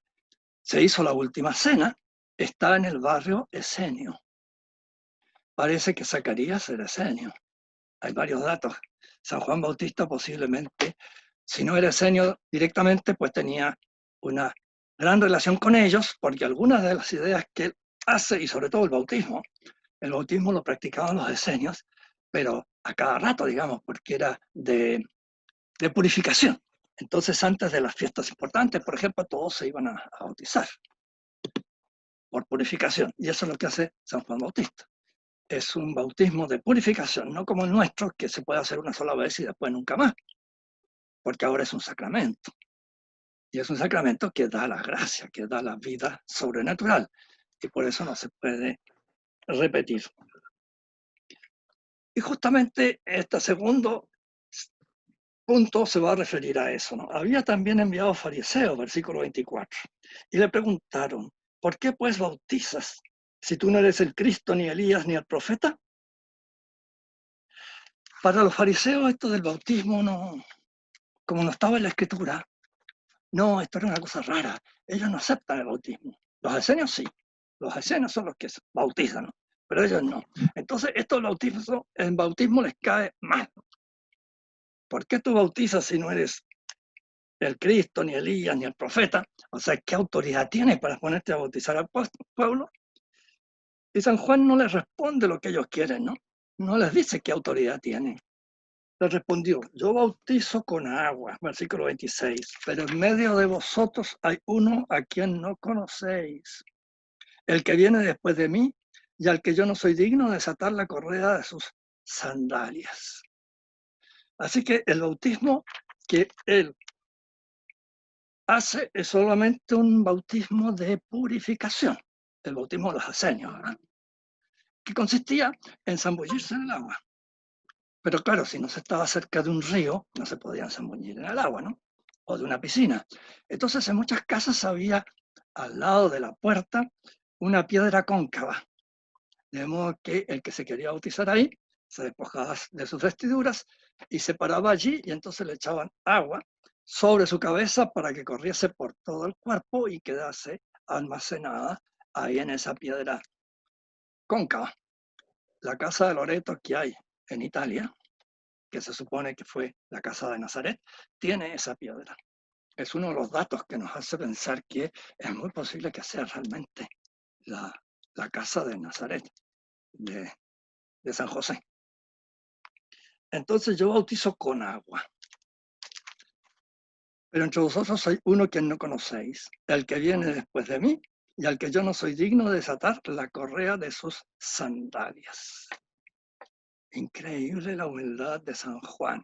se hizo la última cena, está en el barrio esenio. Parece que Zacarías era esenio. Hay varios datos. San Juan Bautista posiblemente, si no era esenio directamente, pues tenía una gran relación con ellos, porque algunas de las ideas que él hace, y sobre todo el bautismo lo practicaban los esenios, pero a cada rato, digamos, porque era de purificación. Entonces, antes de las fiestas importantes, por ejemplo, todos se iban a bautizar por purificación. Y eso es lo que hace San Juan Bautista. Es un bautismo de purificación, no como el nuestro, que se puede hacer una sola vez y después nunca más, porque ahora es un sacramento. Y es un sacramento que da la gracia, que da la vida sobrenatural. Y por eso no se puede repetir. Y justamente este segundo punto se va a referir a eso, ¿no? Había también enviado fariseos, versículo 24, y le preguntaron, ¿por qué pues bautizas si tú no eres el Cristo, ni Elías, ni el profeta? Para los fariseos esto del bautismo no, como no estaba en la escritura, no, esto era una cosa rara. Ellos no aceptan el bautismo. Los esenios sí. Los esenios son los que se bautizan, ¿no? Pero ellos no. Entonces, el bautismo les cae mal. ¿Por qué tú bautizas si no eres el Cristo, ni Elías, ni el profeta? O sea, ¿qué autoridad tienes para ponerte a bautizar al pueblo? Y San Juan no les responde lo que ellos quieren, ¿no? No les dice qué autoridad tienen. Les respondió, yo bautizo con agua, versículo 26, pero en medio de vosotros hay uno a quien no conocéis, el que viene después de mí y al que yo no soy digno de desatar la correa de sus sandalias. Así que el bautismo que él hace es solamente un bautismo de purificación, el bautismo de los asenios, ¿verdad? Que consistía en zambullirse en el agua. Pero claro, si no se estaba cerca de un río, no se podían zambullir en el agua, ¿no? O de una piscina. Entonces en muchas casas había al lado de la puerta una piedra cóncava, de modo que el que se quería bautizar ahí se despojaba de sus vestiduras y se paraba allí y entonces le echaban agua sobre su cabeza para que corriese por todo el cuerpo y quedase almacenada ahí en esa piedra cóncava. La casa de Loreto que hay en Italia, que se supone que fue la casa de Nazaret, tiene esa piedra. Es uno de los datos que nos hace pensar que es muy posible que sea realmente la casa de Nazaret, de San José. Entonces yo bautizo con agua. Pero entre vosotros hay uno que no conocéis, el que viene después de mí, y al que yo no soy digno de desatar la correa de sus sandalias. Increíble la humildad de San Juan,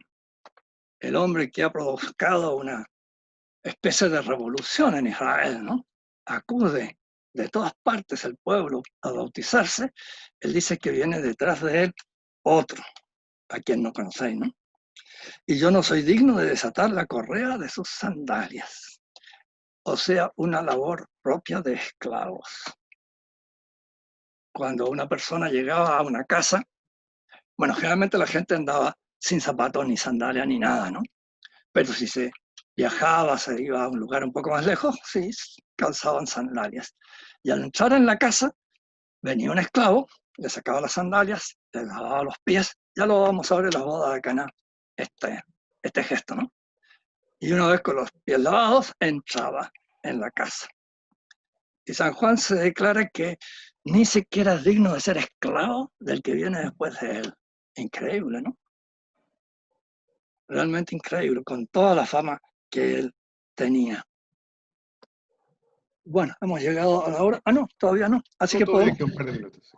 el hombre que ha provocado una especie de revolución en Israel, ¿no? Acude de todas partes el pueblo a bautizarse. Él dice que viene detrás de él otro, a quien no conocéis, ¿no? Y yo no soy digno de desatar la correa de sus sandalias. O sea, una labor propia de esclavos. Cuando una persona llegaba a una casa, bueno, generalmente la gente andaba sin zapatos, ni sandalias, ni nada, ¿no? Pero si se viajaba, se iba a un lugar un poco más lejos, sí, calzaban sandalias. Y al entrar en la casa, venía un esclavo, le sacaba las sandalias, le lavaba los pies. Ya lo vamos a ver en la boda de Caná, este gesto, ¿no? Y una vez con los pies lavados, entraba en la casa. Y San Juan se declara que ni siquiera es digno de ser esclavo del que viene después de él. Increíble, ¿no? Realmente increíble, con toda la fama que él tenía. Bueno, hemos llegado a la hora. Ah, no, todavía no. Así No, que todavía podemos. queda un par de minutos. Sí.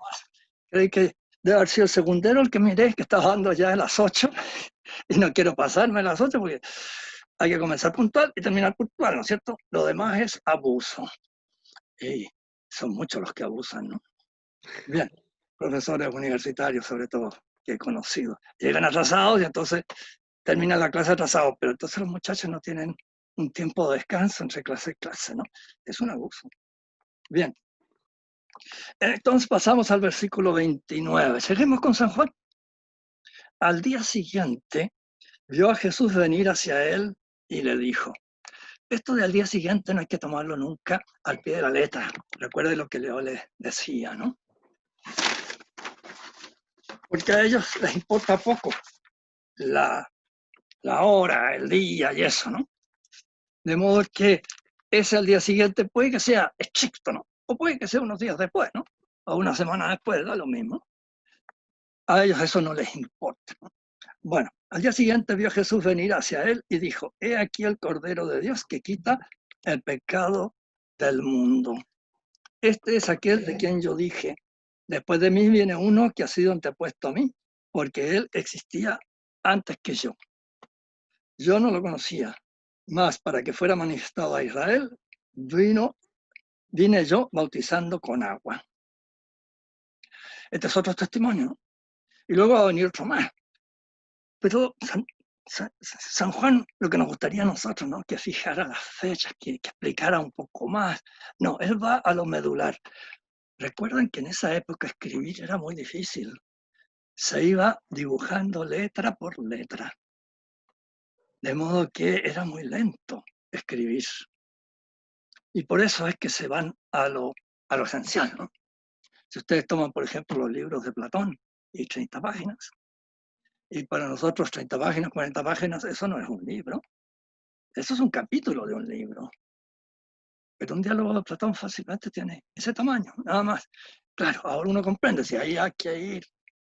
Creí que debe haber sido el segundero el que miré, que estaba dando ya a las 8 y no quiero pasarme a las 8 porque hay que comenzar puntual y terminar puntual, ¿no es cierto? Lo demás es abuso. Y son muchos los que abusan, ¿no? Bien, profesores universitarios sobre todo, que he conocido. Llegan atrasados y entonces terminan la clase atrasados, pero entonces los muchachos no tienen un tiempo de descanso entre clase y clase, ¿no? Es un abuso. Bien, entonces pasamos al versículo 29. Seguimos con San Juan. Al día siguiente, vio a Jesús venir hacia él y le dijo, esto de al día siguiente no hay que tomarlo nunca al pie de la letra. Recuerde lo que Leo le decía, ¿no? Porque a ellos les importa poco la hora, el día y eso, ¿no? De modo que ese al día siguiente puede que sea estricto, ¿no? O puede que sea unos días después, ¿no? O una semana después, da lo mismo. A ellos eso no les importa, ¿no? Bueno, al día siguiente vio a Jesús venir hacia él y dijo, he aquí el Cordero de Dios que quita el pecado del mundo. Este es aquel de quien yo dije, después de mí viene uno que ha sido antepuesto a mí, porque él existía antes que yo. Yo no lo conocía, mas para que fuera manifestado a Israel, vine yo bautizando con agua. Este es otro testimonio, ¿no? Y luego va a venir otro más. Pero San Juan, lo que nos gustaría a nosotros, ¿no? Que fijara las fechas, que explicara un poco más. No, él va a lo medular. Recuerden que en esa época escribir era muy difícil. Se iba dibujando letra por letra. De modo que era muy lento escribir. Y por eso es que se van a lo esencial, ¿no? Si ustedes toman, por ejemplo, los libros de Platón y 30 páginas, y para nosotros 30 páginas, 40 páginas, eso no es un libro. Eso es un capítulo de un libro. Pero un diálogo de Platón fácilmente tiene ese tamaño, nada más. Claro, ahora uno comprende, si ahí hay que ir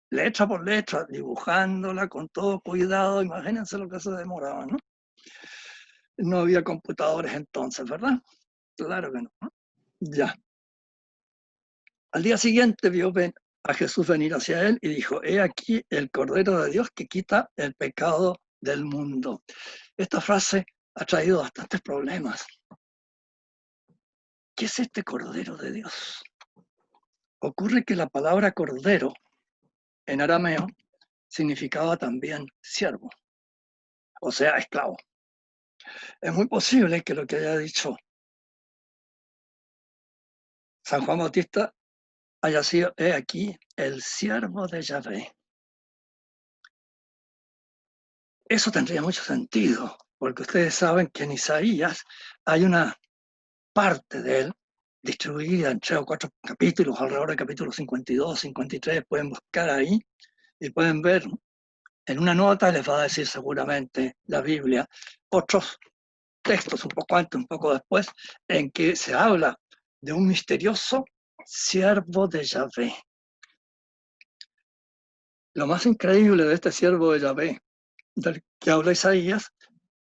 letra por letra, dibujándola con todo cuidado, imagínense lo que se demoraba, ¿no? No había computadores entonces, ¿verdad? Claro que no, ¿no? Ya. Al día siguiente vio a Jesús venir hacia él y dijo, he aquí el Cordero de Dios que quita el pecado del mundo. Esta frase ha traído bastantes problemas. ¿Qué es este Cordero de Dios? Ocurre que la palabra cordero en arameo significaba también siervo, o sea, esclavo. Es muy posible que lo que haya dicho San Juan Bautista haya sido, he aquí, el siervo de Yahvé. Eso tendría mucho sentido, porque ustedes saben que en Isaías hay una parte de él distribuida en 3 o 4 capítulos, alrededor del capítulo 52, 53, pueden buscar ahí y pueden ver, en una nota les va a decir seguramente la Biblia, otros textos un poco antes, un poco después, en que se habla de un misterioso siervo de Yahvé. Lo más increíble de este siervo de Yahvé, del que habla Isaías,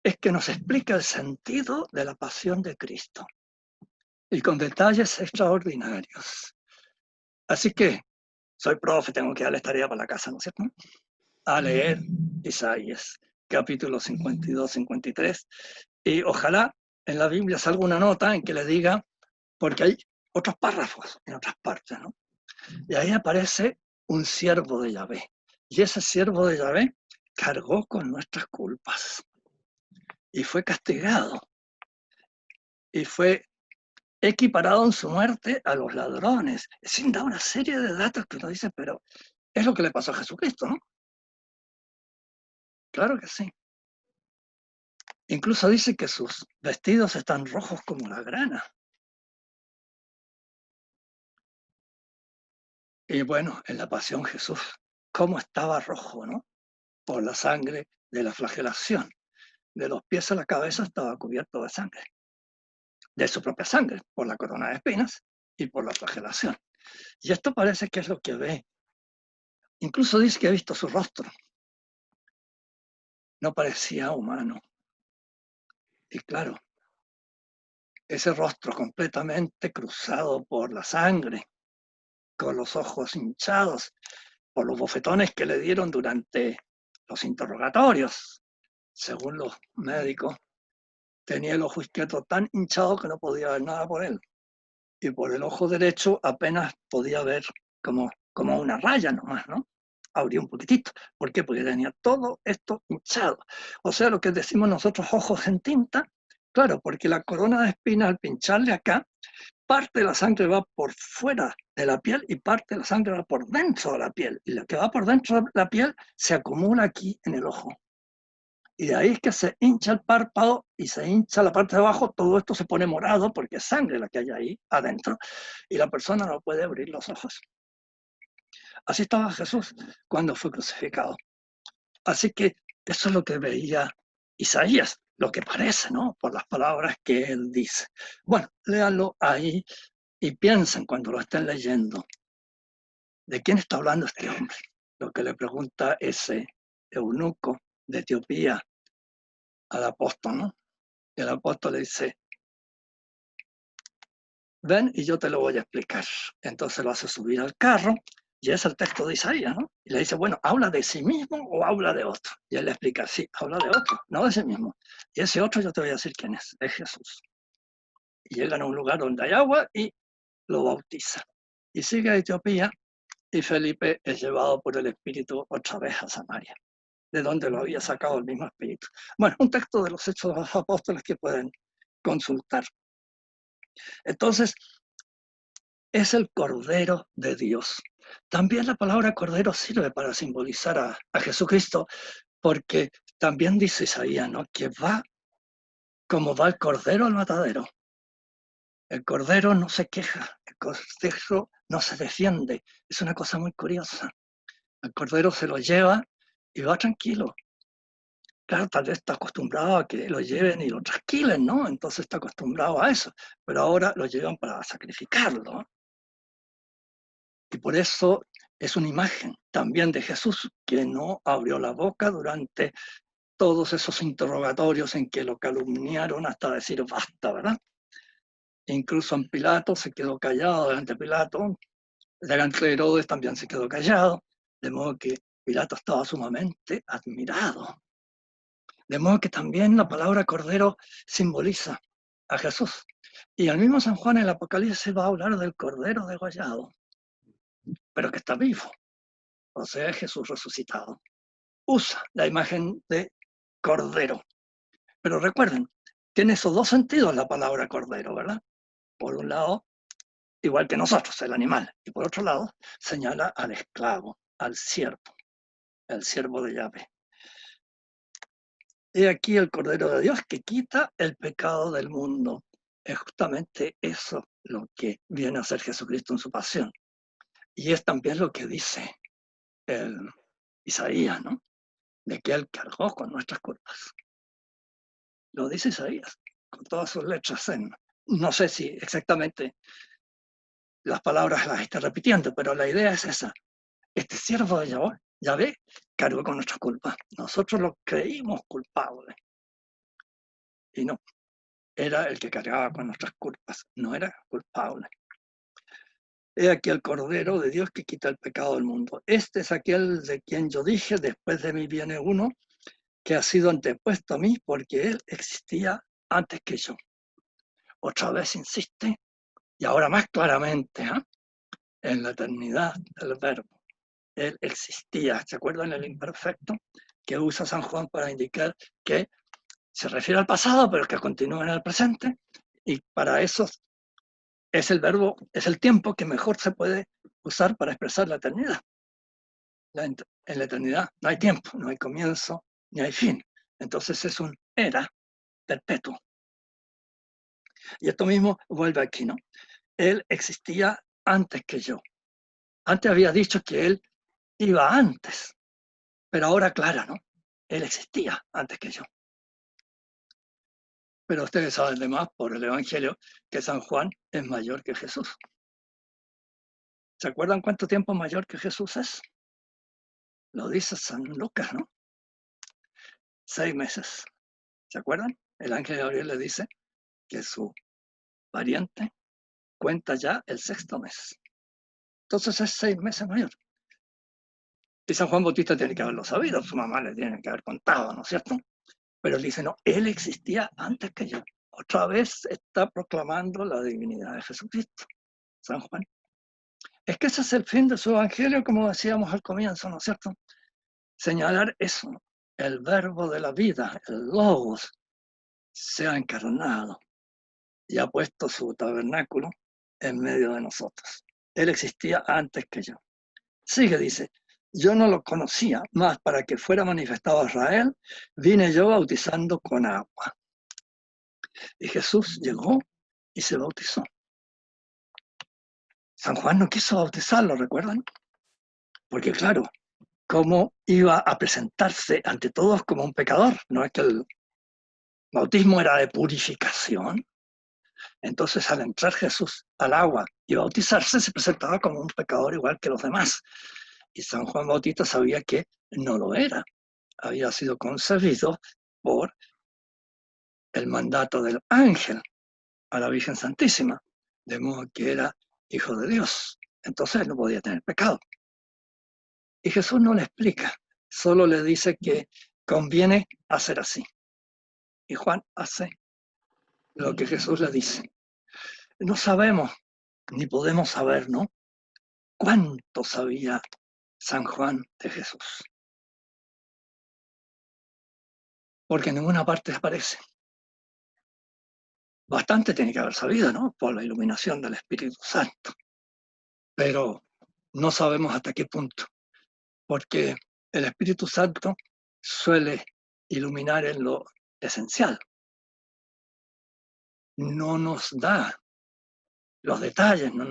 es que nos explica el sentido de la pasión de Cristo y con detalles extraordinarios. Así que soy profe, tengo que darles tarea para la casa, ¿no es cierto? A leer Isaías, capítulo 52, 53, y ojalá en la Biblia salga una nota en que le diga, porque hay otros párrafos en otras partes, ¿no? Y ahí aparece un siervo de Yahvé, y ese siervo de Yahvé cargó con nuestras culpas y fue castigado y fue equiparado en su muerte a los ladrones, sin dar una serie de datos que uno dice, pero es lo que le pasó a Jesucristo, ¿no? Claro que sí. Incluso dice que sus vestidos están rojos como la grana. Y bueno, en la pasión Jesús, cómo estaba rojo, ¿no? Por la sangre de la flagelación. De los pies a la cabeza estaba cubierto de sangre. De su propia sangre, por la corona de espinas y por la flagelación. Y esto parece que es lo que ve. Incluso dice que ha visto su rostro. No parecía humano. Y claro, ese rostro completamente cruzado por la sangre, con los ojos hinchados, por los bofetones que le dieron durante los interrogatorios. Según los médicos, tenía el ojo izquierdo tan hinchado que no podía ver nada por él. Y por el ojo derecho apenas podía ver como una raya nomás, ¿no? Abrió un poquitito. ¿Por qué? Porque tenía todo esto hinchado. O sea, lo que decimos nosotros ojos en tinta, claro, porque la corona de espinas al pincharle acá, parte de la sangre va por fuera de la piel y parte de la sangre va por dentro de la piel. Y lo que va por dentro de la piel se acumula aquí en el ojo. Y de ahí es que se hincha el párpado y se hincha la parte de abajo, todo esto se pone morado porque es sangre la que hay ahí adentro y la persona no puede abrir los ojos. Así estaba Jesús cuando fue crucificado. Así que eso es lo que veía Isaías, lo que parece, ¿no? Por las palabras que él dice. Bueno, léanlo ahí y piensen cuando lo estén leyendo. ¿De quién está hablando este hombre? Lo que le pregunta ese eunuco de Etiopía al apóstol, ¿no? Y el apóstol le dice, ven y yo te lo voy a explicar. Entonces lo hace subir al carro y es el texto de Isaías, ¿no? Y le dice, bueno, ¿habla de sí mismo o habla de otro? Y él le explica, sí, habla de otro, no de sí mismo. Y ese otro yo te voy a decir quién es Jesús. Y llegan a un lugar donde hay agua y lo bautiza. Y sigue a Etiopía y Felipe es llevado por el Espíritu otra vez a Samaria, de donde lo había sacado el mismo Espíritu. Bueno, un texto de los Hechos de los Apóstoles que pueden consultar. Entonces, es el Cordero de Dios. También la palabra Cordero sirve para simbolizar a Jesucristo, porque también dice Isaías, ¿no? Que va como va el Cordero al matadero. El Cordero no se queja, el Cordero no se defiende. Es una cosa muy curiosa. El Cordero se lo lleva y va tranquilo. Claro, tal vez está acostumbrado a que lo lleven y lo trasquilen, ¿no? Entonces está acostumbrado a eso, pero ahora lo llevan para sacrificarlo. Y por eso es una imagen también de Jesús que no abrió la boca durante todos esos interrogatorios en que lo calumniaron hasta decir basta, ¿verdad? Incluso en Pilato se quedó callado delante de Pilato, delante de Herodes también se quedó callado, de modo que Pilato estaba sumamente admirado. De modo que también la palabra cordero simboliza a Jesús. Y el mismo San Juan en el Apocalipsis va a hablar del cordero degollado, pero que está vivo, o sea, es Jesús resucitado. Usa la imagen de cordero. Pero recuerden, tiene esos dos sentidos la palabra cordero, ¿verdad? Por un lado, igual que nosotros, el animal, y por otro lado, señala al esclavo, al siervo, el siervo de Yahvé. He aquí el Cordero de Dios que quita el pecado del mundo. Es justamente eso lo que viene a hacer Jesucristo en su pasión. Y es también lo que dice el Isaías, ¿no? De que Él cargó con nuestras culpas. Lo dice Isaías, con todas sus letras en... No sé si exactamente las palabras las está repitiendo, pero la idea es esa. Este siervo de Yahvé cargó con nuestras culpas. Nosotros lo creímos culpable. Y no, era el que cargaba con nuestras culpas, no era culpable. He aquí el Cordero de Dios que quita el pecado del mundo. Este es aquel de quien yo dije, después de mí viene uno que ha sido antepuesto a mí porque él existía antes que yo. Otra vez insiste, y ahora más claramente, en la eternidad del Verbo. Él existía. ¿Se acuerdan el imperfecto que usa San Juan para indicar que se refiere al pasado, pero que continúa en el presente? Y para eso es el verbo, es el tiempo que mejor se puede usar para expresar la eternidad. En la eternidad no hay tiempo, no hay comienzo, ni hay fin. Entonces es un era perpetuo. Y esto mismo vuelve aquí, ¿no? Él existía antes que yo. Antes había dicho que él iba antes, pero ahora aclara, ¿no? Él existía antes que yo. Pero ustedes saben además por el Evangelio que San Juan es mayor que Jesús. ¿Se acuerdan cuánto tiempo mayor que Jesús es? Lo dice San Lucas, ¿no? 6 meses. ¿Se acuerdan? El ángel Gabriel le dice que su pariente cuenta ya el 6º mes. Entonces es 6 meses mayor. Y San Juan Bautista tiene que haberlo sabido, su mamá le tiene que haber contado, ¿no es cierto? Pero él dice, no, él existía antes que yo. Otra vez está proclamando la divinidad de Jesucristo, San Juan. Es que ese es el fin de su evangelio, como decíamos al comienzo, ¿no es cierto? Señalar eso, el verbo de la vida, el logos, se ha encarnado y ha puesto su tabernáculo en medio de nosotros. Él existía antes que yo. Sigue, dice, yo no lo conocía, más para que fuera manifestado a Israel, vine yo bautizando con agua. Y Jesús llegó y se bautizó. San Juan no quiso bautizarlo, ¿recuerdan? Porque claro, ¿cómo iba a presentarse ante todos como un pecador? No es que el bautismo era de purificación. Entonces, al entrar Jesús al agua y bautizarse, se presentaba como un pecador igual que los demás. Y San Juan Bautista sabía que no lo era. Había sido concebido por el mandato del ángel a la Virgen Santísima, de modo que era hijo de Dios. Entonces no podía tener pecado. Y Jesús no le explica, solo le dice que conviene hacer así. Y Juan hace lo que Jesús le dice. No sabemos, ni podemos saber, ¿no? ¿Cuánto sabía San Juan de Jesús? Porque en ninguna parte aparece. Bastante tiene que haber sabido, ¿no? Por la iluminación del Espíritu Santo. Pero no sabemos hasta qué punto. Porque el Espíritu Santo suele iluminar en lo esencial. No nos da los detalles, no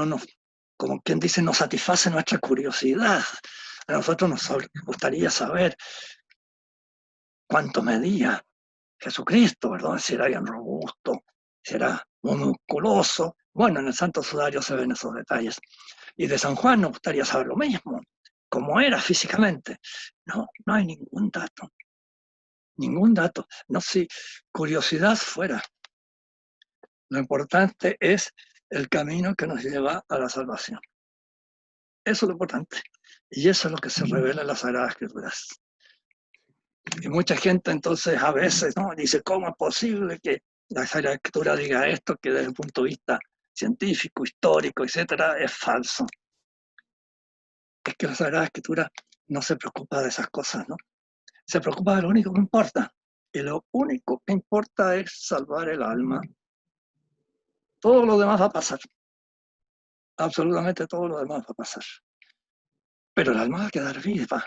nos, como quien dice, nos satisface nuestra curiosidad. A nosotros nos gustaría saber cuánto medía Jesucristo, ¿verdad? Si era bien robusto, si era muy musculoso. Bueno, en el Santo Sudario se ven esos detalles. Y de San Juan nos gustaría saber lo mismo, cómo era físicamente. No, no hay ningún dato. Ningún dato. No, si curiosidad fuera. Lo importante es el camino que nos lleva a la salvación. Eso es lo importante. Y eso es lo que se revela en las Sagradas Escrituras. Y mucha gente entonces a veces, ¿no?, dice, ¿cómo es posible que la Sagrada Escritura diga esto, que desde el punto de vista científico, histórico, etcétera, es falso? Es que la Sagrada Escritura no se preocupa de esas cosas, ¿no? Se preocupa de lo único que importa. Y lo único que importa es salvar el alma. Todo lo demás va a pasar. Absolutamente todo lo demás va a pasar. Pero el alma va a quedar viva.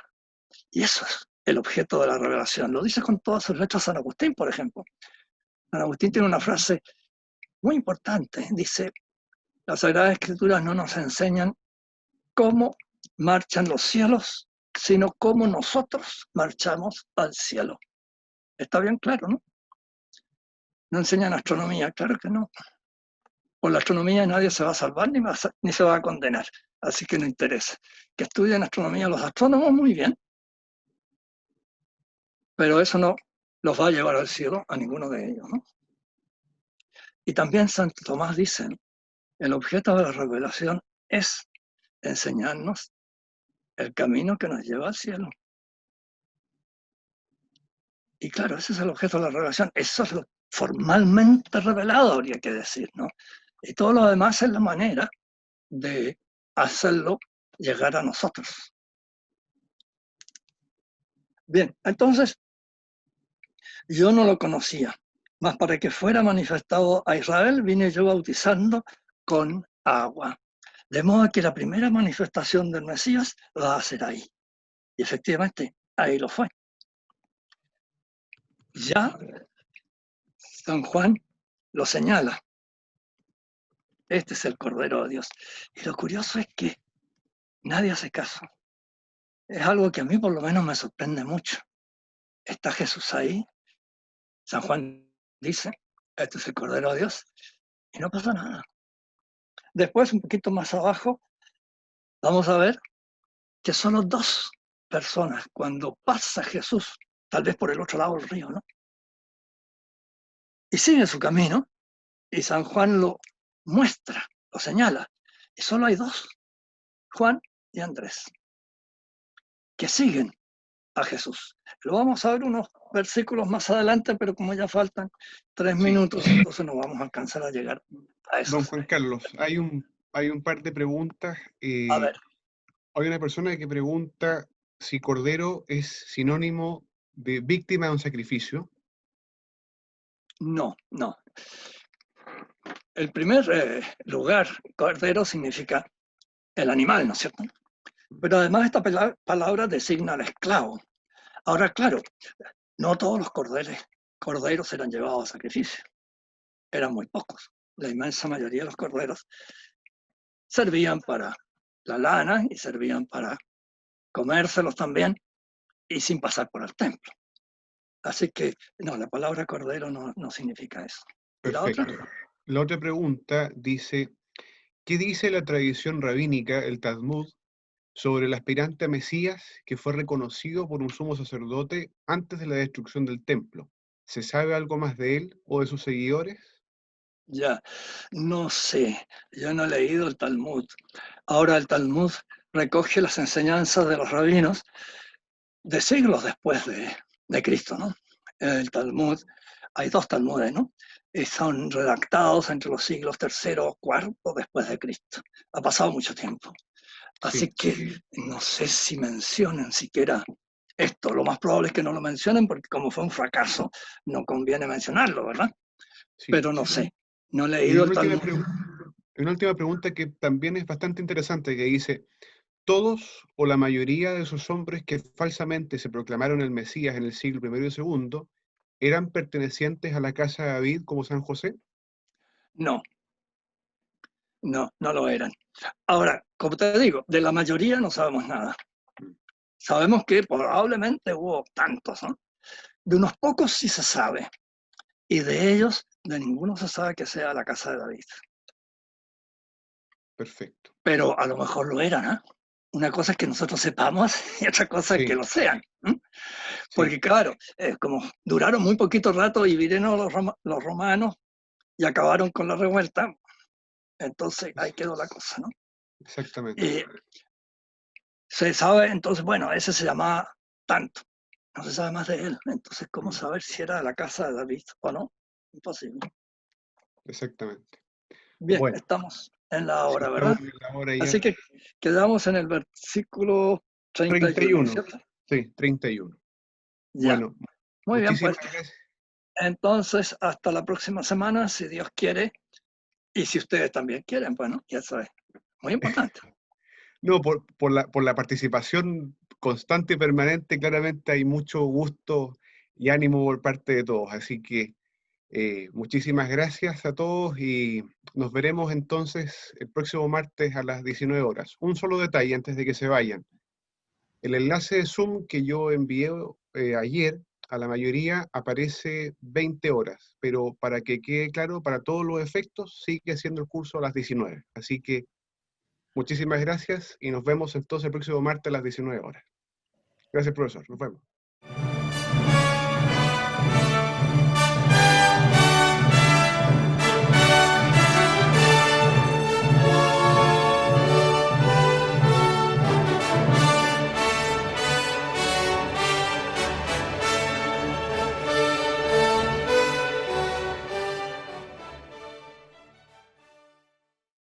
Y eso es el objeto de la revelación. Lo dice con todas sus letras San Agustín, por ejemplo. San Agustín tiene una frase muy importante. Dice, las Sagradas Escrituras no nos enseñan cómo marchan los cielos, sino cómo nosotros marchamos al cielo. Está bien claro, ¿no? No enseñan astronomía, claro que no. Por la astronomía nadie se va a salvar ni se va a condenar, así que no interesa. Que estudien astronomía los astrónomos, muy bien, pero eso no los va a llevar al cielo a ninguno de ellos, ¿no? Y también Santo Tomás dice, el objeto de la revelación es enseñarnos el camino que nos lleva al cielo. Y claro, ese es el objeto de la revelación. Eso es lo formalmente revelado, habría que decir, ¿no? Y todo lo demás es la manera de hacerlo llegar a nosotros. Bien, entonces yo no lo conocía, mas para que fuera manifestado a Israel vine yo bautizando con agua. De modo que la primera manifestación del Mesías va a ser ahí. Y efectivamente, ahí lo fue. Ya San Juan lo señala. Este es el Cordero de Dios. Y lo curioso es que nadie hace caso. Es algo que a mí por lo menos me sorprende mucho. Está Jesús ahí. San Juan dice, este es el Cordero de Dios. Y no pasa nada. Después, un poquito más abajo, vamos a ver que solo 2 personas, cuando pasa Jesús, tal vez por el otro lado del río, ¿no?, y sigue su camino, y San Juan lo muestra, lo señala, y solo hay 2, Juan y Andrés, que siguen a Jesús. Lo vamos a ver unos versículos más adelante, pero como ya faltan 3 Sí. minutos, entonces no vamos a alcanzar a llegar a eso. Don Juan Carlos, hay un par de preguntas. A ver, Hay una persona que pregunta si cordero es sinónimo de víctima de un sacrificio. no. El primer lugar, cordero, significa el animal, ¿no es cierto? Pero además esta palabra designa al esclavo. Ahora, claro, no todos los corderos eran llevados a sacrificio. Eran muy pocos. La inmensa mayoría de los corderos servían para la lana y servían para comérselos también y sin pasar por el templo. Así que, no, la palabra cordero no significa eso. ¿Y la otra? Perfecto. La otra pregunta dice, ¿qué dice la tradición rabínica, el Talmud, sobre el aspirante a Mesías que fue reconocido por un sumo sacerdote antes de la destrucción del templo? ¿Se sabe algo más de él o de sus seguidores? Ya, no sé, yo no he leído el Talmud. Ahora el Talmud recoge las enseñanzas de los rabinos de siglos después de Cristo, ¿no? El Talmud, hay 2 Talmudes, ¿no? Y son redactados entre los siglos III o IV después de Cristo. Ha pasado mucho tiempo. Así Sí, que no sé si mencionan siquiera esto. Lo más probable es que no lo mencionen porque como fue un fracaso, no conviene mencionarlo, ¿verdad? sí. Pero no sé, no he Y leído el Talmud. una última pregunta que también es bastante interesante, que dice, ¿todos o la mayoría de esos hombres que falsamente se proclamaron el Mesías en el siglo I y II eran pertenecientes a la casa de David como San José? No, no lo eran. Ahora, como te digo, de la mayoría no sabemos nada. Sabemos que probablemente hubo tantos, ¿no? De unos pocos sí se sabe, y de ellos, de ninguno se sabe que sea la casa de David. Perfecto. Pero a lo mejor lo eran, ¿eh? Una cosa es que nosotros sepamos y otra cosa es que Sí, lo sean. ¿Eh? sí, Porque claro, como duraron muy poquito rato y vinieron los romanos y acabaron con la revuelta, entonces ahí quedó la cosa, ¿no? exactamente. Y se sabe, entonces, bueno, ese se llamaba tanto. No se sabe más de él. Entonces, ¿cómo saber si era de la casa de David o no? Imposible. Exactamente. Bien, Bueno, estamos en la sí, hora, estamos ¿verdad? en la hora ya. Así que quedamos en el versículo 31, 31. ¿cierto? Sí, 31. Ya. Bueno, Muy bien, muchísimas pues. gracias. Entonces, hasta la próxima semana, si Dios quiere, y si ustedes también quieren, bueno, ya sabes, muy importante. No, por la participación constante y permanente, claramente hay mucho gusto y ánimo por parte de todos. Así que muchísimas gracias a todos y nos veremos entonces el próximo martes a las 19 horas. Un solo detalle antes de que se vayan. El enlace de Zoom que yo envié ayer a la mayoría aparece 20 horas, pero para que quede claro, para todos los efectos, sigue siendo el curso a las 19. Así que muchísimas gracias y nos vemos entonces el próximo martes a las 19 horas. Gracias, profesor. Nos vemos.